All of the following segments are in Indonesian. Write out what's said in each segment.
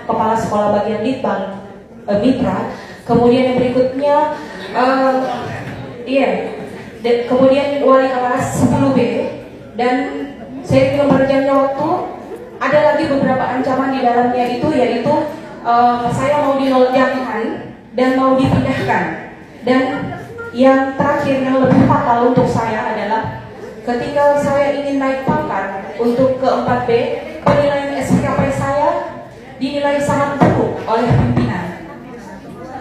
kepala sekolah bagian Litbang Mitra. Kemudian yang berikutnya kemudian wali kelas 10B, dan saya belum berjalannya waktu. Ada lagi beberapa ancaman di dalamnya itu, yaitu saya mau dinoljangan dan mau dipindahkan. Dan yang terakhir yang lebih fatal untuk saya adalah ketika saya ingin naik pangkat untuk ke 4B, penilaian SKP saya dinilai sangat buruk oleh pimpinan.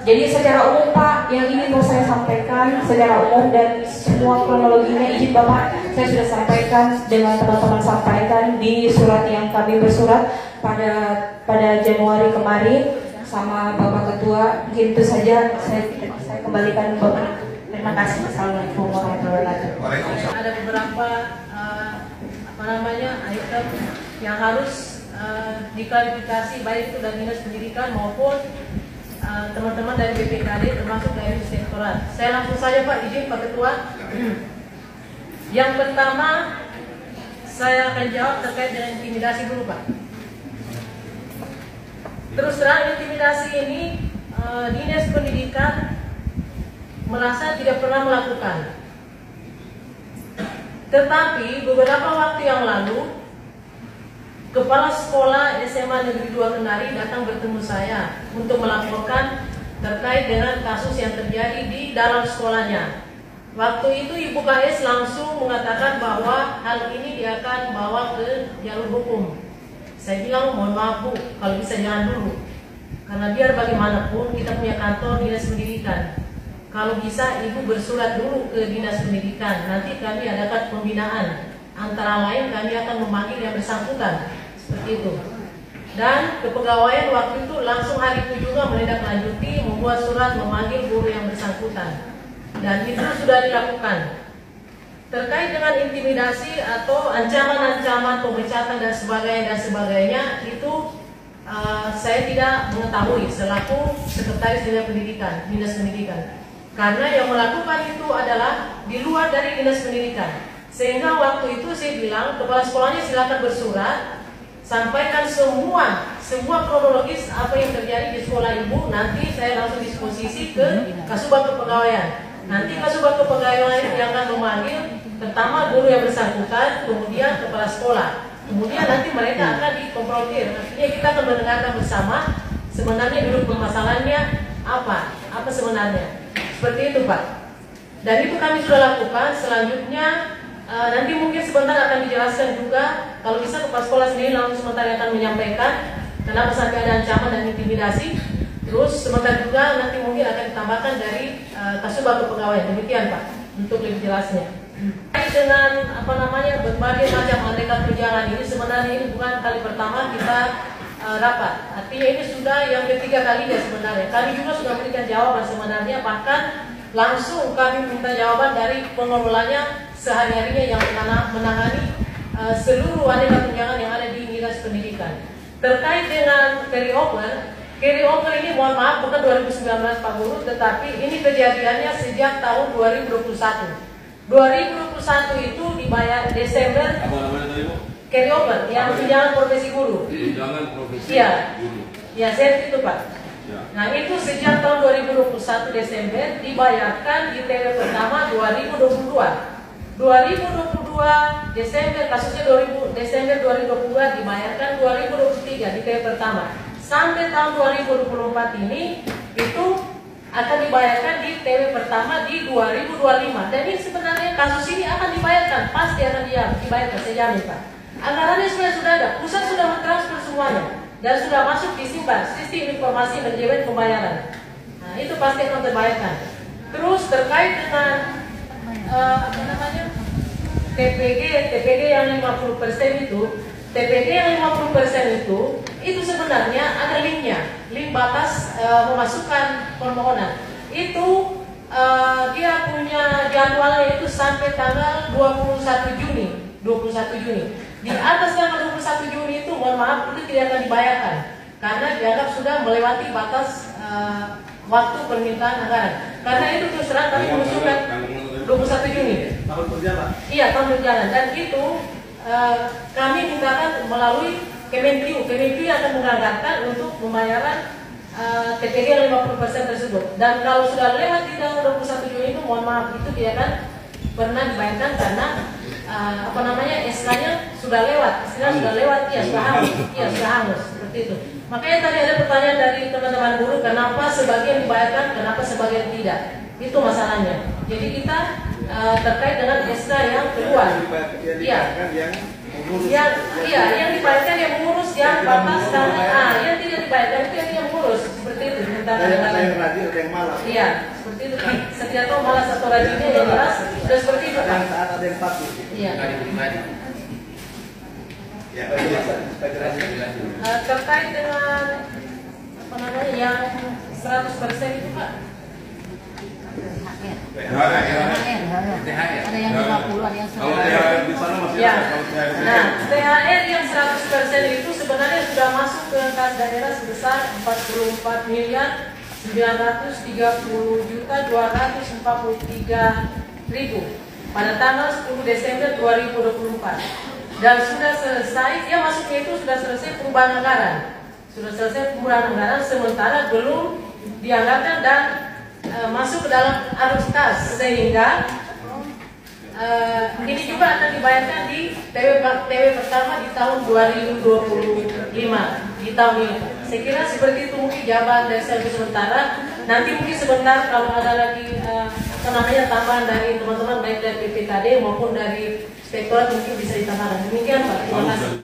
Jadi secara umum Pak, yang ini mau saya sampaikan secara umum, dan semua kronologinya izin Bapak saya sudah sampaikan dengan teman-teman sampaikan di surat yang kami bersurat pada Januari kemarin sama Bapak Ketua. Mungkin itu saja, saya kembalikan Bapak. Terima kasih. Assalamualaikum warahmatullahi wabarakatuh. Ada beberapa item yang harus diklarifikasi, baik itu dari Dinas Pendidikan maupun teman-teman dari BPKD, termasuk dari Inspektorat. Saya langsung saja Pak, izin Pak Ketua. Yang pertama saya akan jawab terkait dengan intimidasi dulu Pak. Terus terang, intimidasi ini Dinas Pendidikan merasa tidak pernah melakukan. Tetapi beberapa waktu yang lalu Kepala Sekolah SMA Negeri 2 Kendari datang bertemu saya untuk melaporkan terkait dengan kasus yang terjadi di dalam sekolahnya. Waktu itu Ibu KS langsung mengatakan bahwa hal ini dia akan bawa ke jalur hukum. Saya bilang mohon maaf Bu, kalau bisa jangan dulu. Karena biar bagaimanapun kita punya kantor Dinas Pendidikan. Kalau bisa Ibu bersurat dulu ke Dinas Pendidikan, nanti kami adakan pembinaan. Antara lain kami akan memanggil yang bersangkutan, seperti itu. Dan kepegawaian waktu itu langsung hari itu juga menindaklanjuti, membuat surat memanggil guru yang bersangkutan. Dan itu sudah dilakukan. Terkait dengan intimidasi atau ancaman-ancaman pemecatan dan sebagainya, itu saya tidak mengetahui selaku Sekretaris Dinas Pendidikan. Karena yang melakukan itu adalah di luar dari Dinas Pendidikan. Sehingga waktu itu saya bilang, kepala sekolahnya silakan bersurat, sampaikan semua kronologis apa yang terjadi di sekolah Ibu. Nanti saya langsung disposisi ke Kasubag Kepegawaian. Nanti Kasubag Kepegawaian yang akan memanggil pertama guru yang bersangkutan, kemudian kepala sekolah. Kemudian nanti mereka akan dikonfrontir. Artinya kita akan mendengarkan bersama sebenarnya dulu permasalahannya apa sebenarnya. Seperti itu Pak. Dan itu kami sudah lakukan. Selanjutnya nanti mungkin sebentar akan dijelaskan juga, kalau bisa kepala sekolah sendiri langsung sebentar akan menyampaikan kenapa sampai ada ancaman dan intimidasi. Terus sebentar juga nanti mungkin akan ditambahkan dari Kasubag Kepegawaian. Demikian Pak, untuk lebih jelasnya. Dengan berbagai macam aneka tunjangan ini, sebenarnya ini bukan kali pertama kita rapat. Artinya ini sudah yang ketiga kalinya sebenarnya. Kami juga sudah berikan jawaban sebenarnya, bahkan langsung kami minta jawaban dari pengelolanya sehari-harinya yang menangani seluruh aneka tunjangan yang ada di Dinas Pendidikan. Terkait dengan carry over ini mohon maaf bukan 2019 Pak Guru, tetapi ini kejadiannya sejak tahun 2021. 2021 itu dibayar Desember. Apa namanya tadi Bu? Carry over yang tunjangan profesi guru. Tunjangan profesi guru. Ya, saya itu Pak. Ya. Nah itu sejak tahun 2021 Desember dibayarkan di TW pertama 2022 Desember, kasusnya Desember 2022 dibayarkan 2023 di TW pertama. Sampai tahun 2024 ini itu akan dibayarkan di TW pertama di 2025. Dan ini sebenarnya kasus ini akan dibayarkan, pasti akan dibayarkan, saya jamin Pak. Anggarannya sudah ada, pusat sudah mentransfer semuanya dan sudah masuk disimpan sistem informasi manajemen pembayaran. Nah itu pasti akan terbayarkan. Terus terkait dengan TPG yang 50% itu, TPG yang 50% itu sebenarnya ada link batas memasukkan permohonan. Itu dia punya jadwalnya itu sampai tanggal 21 Juni. Di atas tanggal 21 Juni itu mohon maaf itu tidak akan dibayarkan karena dianggap sudah melewati batas waktu permintaan anggaran. Karena itu terus terang kami mengusulkan 21 Juni. Tahun berjalan. Iya, tahun berjalan, dan itu kami mintakan melalui Kemenq akan menganggarkan untuk pembayaran TPD yang 50% tersebut. Dan kalau sudah lewat di tanggal 21 Juni itu, mohon maaf, itu tidak akan pernah dibayarkan karena SK-nya sudah lewat, sudah hangus, seperti itu. Makanya tadi ada pertanyaan dari teman-teman buruh, kenapa sebagian dibayarkan, kenapa sebagian tidak? Itu masalahnya. Jadi kita terkait dengan SK yang keluar. Yang dibayarkan yang mengurus, yang batas dan yang tidak dibayarkan itu yang mengurus, seperti itu. Ada yang rajin, ada yang malas. Iya, seperti itu kan. Setiap tahu malas atau rajinnya yang jelas, sudah seperti itu kan. Ada yang patuh. Iya. Ya, terkait dengan yang 100% itu Pak. Ada yang 50, ada yang 100. Kalau THR di sana masih Ya. ada. Kalau THR Nah, THR yang 100% itu sebenarnya sudah masuk ke kas daerah sebesar 44 miliar 930 juta 243.000 pada tanggal 10 Desember 2024. Dan sudah selesai, masuknya itu sudah selesai perubahan anggaran. Sementara belum dianggarkan dan masuk ke dalam arus kas, sehingga ini juga akan dibayarkan di TW pertama di tahun 2025 di tahun ini. Saya kira seperti itu mungkin jawaban dari saya sementara. Nanti mungkin sebentar kalau ada lagi tambahan dari teman-teman baik dari PPKD maupun dari Inspektorat mungkin bisa ditambahkan. Demikian Pak, terima kasih.